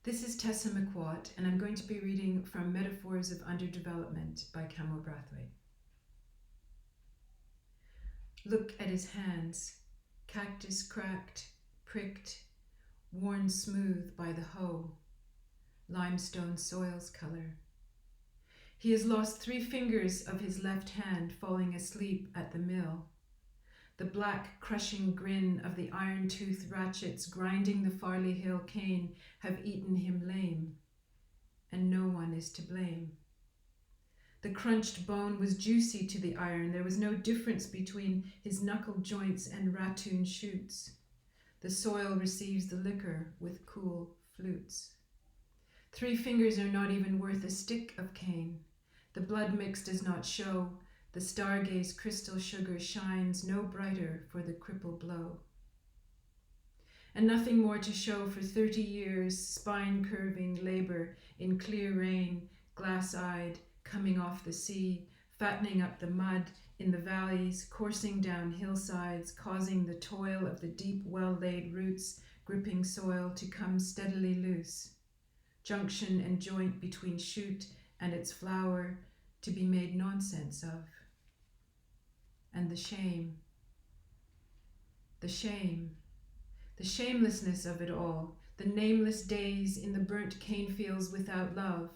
This is Tessa McWatt, and I'm going to be reading from Metaphors of Underdevelopment by Kamau Brathwaite. Look at his hands, cactus cracked, pricked, worn smooth by the hoe, limestone soil's color. He has lost 3 fingers of his left hand falling asleep at the mill. The black, crushing grin of the iron-toothed ratchets grinding the Farley Hill cane have eaten him lame, and no one is to blame. The crunched bone was juicy to the iron. There was no difference between his knuckle joints and ratoon shoots. The soil receives the liquor with cool flutes. 3 fingers are not even worth a stick of cane. The blood mix does not show. The stargaze crystal sugar shines no brighter for the cripple blow. And nothing more to show for 30 years, spine-curving labor in clear rain, glass-eyed, coming off the sea, fattening up the mud in the valleys, coursing down hillsides, causing the toil of the deep, well-laid roots, gripping soil to come steadily loose. Junction and joint between shoot and its flower to be made nonsense of. And the shame, the shamelessness of it all, the nameless days in the burnt cane fields without love,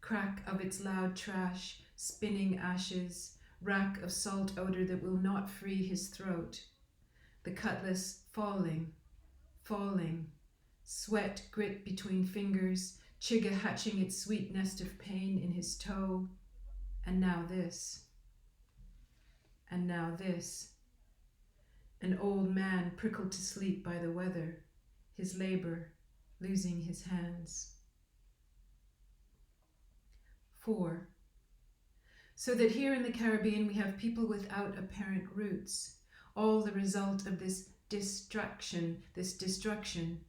crack of its loud trash, spinning ashes, rack of salt odor that will not free his throat, the cutlass falling, sweat grit between fingers, chigga hatching its sweet nest of pain in his toe, and now this. And now this. An old man prickled to sleep by the weather, his labor, losing his hands. 4. So that here in the Caribbean we have people without apparent roots, all the result of this distraction, this destruction,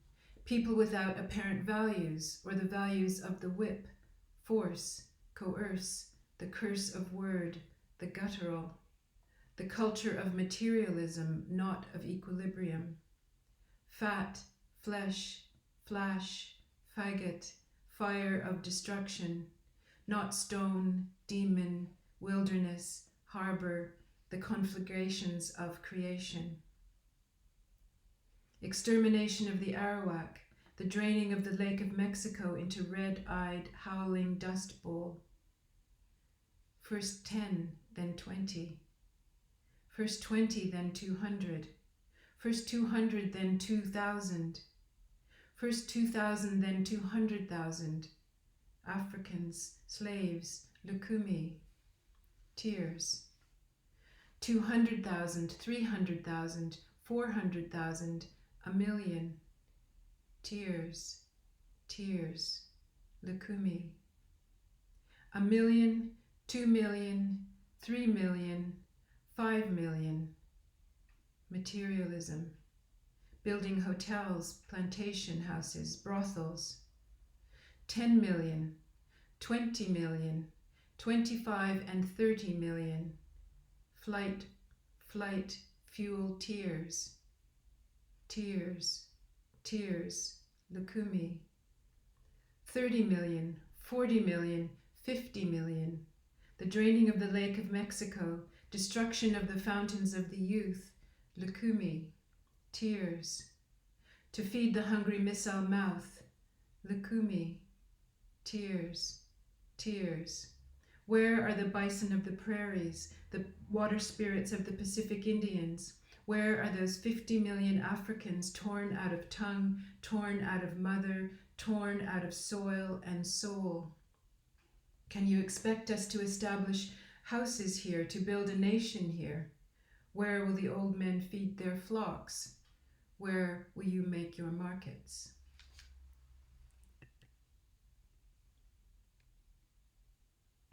people without apparent values, or the values of the whip, force, coerce, the curse of word, the guttural, the culture of materialism, not of equilibrium. Fat, flesh, flash, faggot, fire of destruction, not stone, demon, wilderness, harbor, the conflagrations of creation. Extermination of the Arawak, the draining of the Lake of Mexico into red-eyed, howling dust bowl. First 10, then 20. First 20, then 200. First 200, then 2,000. First 2,000, then 200,000. Africans, slaves, Lukumi, tears. 200,000, 300,000, 400,000, a million. Tears, tears, Lukumi. 1 million, 2 million, 3 million, 5 million. Materialism. Building hotels, plantation houses, brothels. 10 million, 20 million, 25 and 30 million. Flight, flight, fuel, tears. Tears, tears, Lukumi. 30 million, 40 million, 50 million. The draining of the Lake of Mexico, destruction of the fountains of the youth, Lukumi, tears. To feed the hungry missile mouth, Lukumi, tears, tears. Where are the bison of the prairies, the water spirits of the Pacific Indians? Where are those 50 million Africans torn out of tongue, torn out of mother, torn out of soil and soul? Can you expect us to establish houses here, to build a nation here? Where will the old men feed their flocks? Where will you make your markets?